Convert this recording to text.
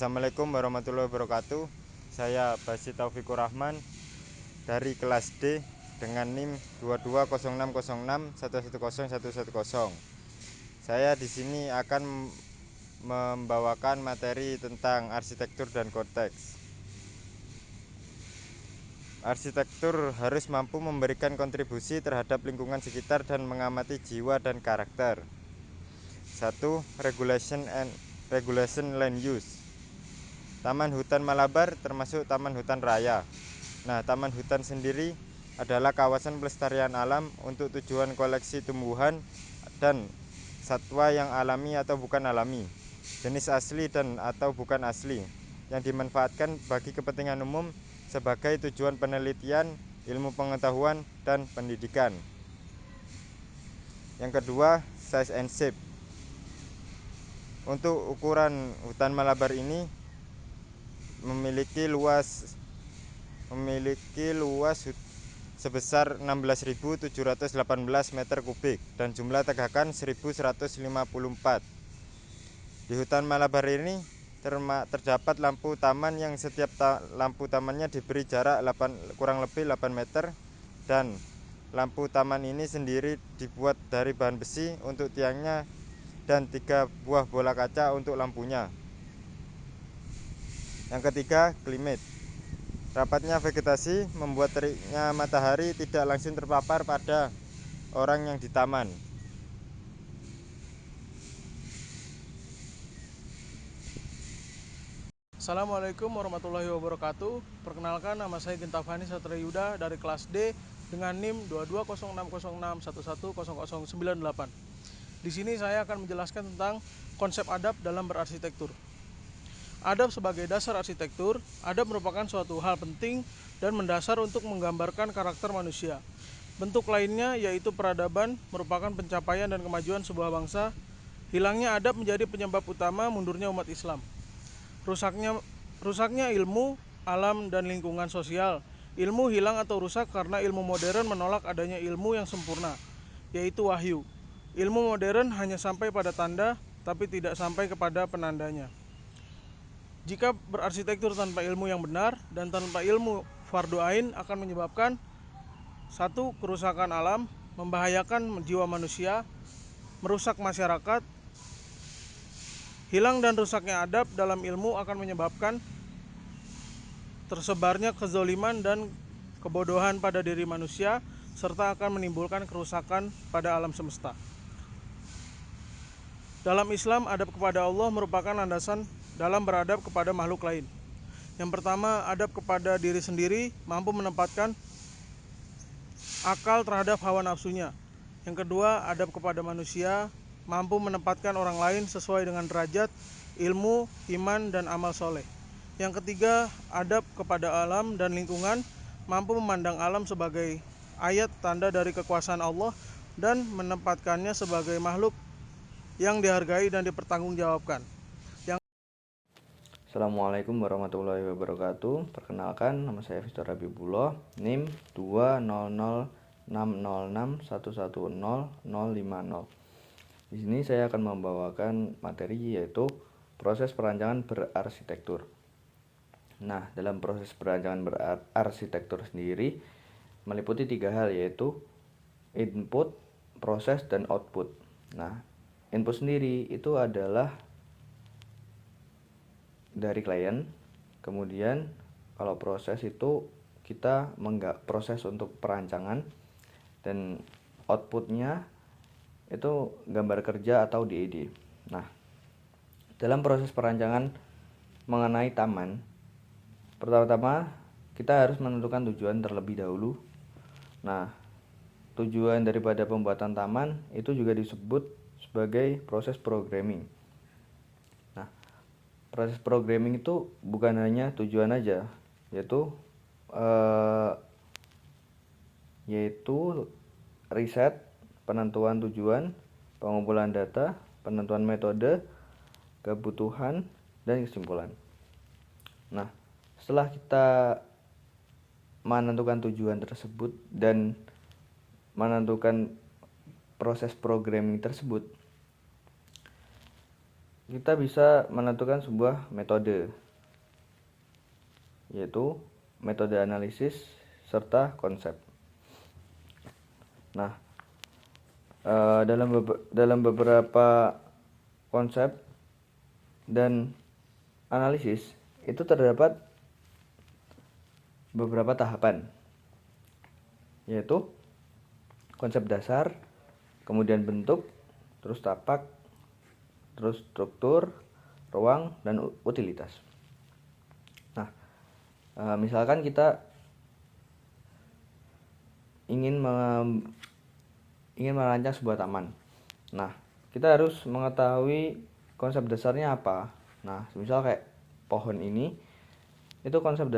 Assalamualaikum warahmatullahi wabarakatuh. Saya Basit Taufikur Rahman dari kelas D dengan NIM 220606110110. Saya di sini akan membawakan materi tentang arsitektur dan konteks. Arsitektur harus mampu memberikan kontribusi terhadap lingkungan sekitar dan mengamati jiwa dan karakter. 1. Regulation land use. Taman Hutan Malabar termasuk Taman Hutan Raya. Nah, Taman Hutan sendiri adalah kawasan pelestarian alam untuk tujuan koleksi tumbuhan dan satwa yang alami atau bukan alami, jenis asli dan atau bukan asli, yang dimanfaatkan bagi kepentingan umum sebagai tujuan penelitian, ilmu pengetahuan, dan pendidikan. Yang kedua, size and shape. Untuk ukuran hutan Malabar ini memiliki luas sebesar 16.718 meter kubik dan jumlah tegakan 1.154. Di hutan Malabar ini terdapat lampu taman yang setiap lampu tamannya diberi jarak kurang lebih 8 meter, dan lampu taman ini sendiri dibuat dari bahan besi untuk tiangnya dan 3 buah bola kaca untuk lampunya. Yang ketiga, climate. Rapatnya vegetasi membuat teriknya matahari tidak langsung terpapar pada orang yang di taman. Assalamualaikum warahmatullahi wabarakatuh. Perkenalkan, nama saya Gentafani Satria Yuda dari kelas D dengan NIM 220606110098. Di sini saya akan menjelaskan tentang konsep adab dalam berarsitektur. Adab sebagai dasar arsitektur, adab merupakan suatu hal penting dan mendasar untuk menggambarkan karakter manusia. Bentuk lainnya yaitu peradaban merupakan pencapaian dan kemajuan sebuah bangsa. Hilangnya adab menjadi penyebab utama mundurnya umat Islam. Rusaknya ilmu, alam, dan lingkungan sosial. Ilmu hilang atau rusak karena ilmu modern menolak adanya ilmu yang sempurna, yaitu wahyu. Ilmu modern hanya sampai pada tanda, tapi tidak sampai kepada penandanya. Jika berarsitektur tanpa ilmu yang benar dan tanpa ilmu fardu ain akan menyebabkan 1. Kerusakan alam, membahayakan jiwa manusia, merusak masyarakat. Hilang dan rusaknya adab dalam ilmu akan menyebabkan tersebarnya kezoliman dan kebodohan pada diri manusia, serta akan menimbulkan kerusakan pada alam semesta. Dalam Islam, adab kepada Allah merupakan landasan dalam beradab kepada makhluk lain. Yang pertama, adab kepada diri sendiri, mampu menempatkan akal terhadap hawa nafsunya. Yang kedua, adab kepada manusia, mampu menempatkan orang lain sesuai dengan derajat, ilmu, iman, dan amal soleh. Yang ketiga, adab kepada alam dan lingkungan, mampu memandang alam sebagai ayat tanda dari kekuasaan Allah dan menempatkannya sebagai makhluk yang dihargai dan dipertanggungjawabkan. Assalamualaikum warahmatullahi wabarakatuh. Perkenalkan, nama saya Victor Habibullah, NIM 2006061100050. Di sini saya akan membawakan materi yaitu proses perancangan berarsitektur. Nah, dalam proses perancangan berarsitektur sendiri meliputi 3 hal, yaitu input, proses, dan output. Nah, input sendiri itu adalah dari klien. Kemudian kalau proses itu kita proses untuk perancangan, dan outputnya itu gambar kerja atau DED. Nah, dalam proses perancangan mengenai taman, pertama-tama kita harus menentukan tujuan terlebih dahulu. Nah, tujuan daripada pembuatan taman itu juga disebut sebagai proses programming. Nah, proses programming itu bukan hanya tujuan aja, yaitu riset, penentuan tujuan, pengumpulan data, penentuan metode, kebutuhan, dan kesimpulan. Nah, setelah kita menentukan tujuan tersebut dan menentukan proses programming tersebut, kita bisa menentukan sebuah metode, yaitu metode analisis serta konsep. Nah, dalam beberapa konsep dan analisis itu terdapat beberapa tahapan, yaitu konsep dasar, kemudian bentuk, terus tapak, terus struktur, ruang, dan utilitas. Nah, misalkan kita ingin merancang sebuah taman. Nah, kita harus mengetahui konsep dasarnya apa. Nah, misal kayak pohon ini, itu konsep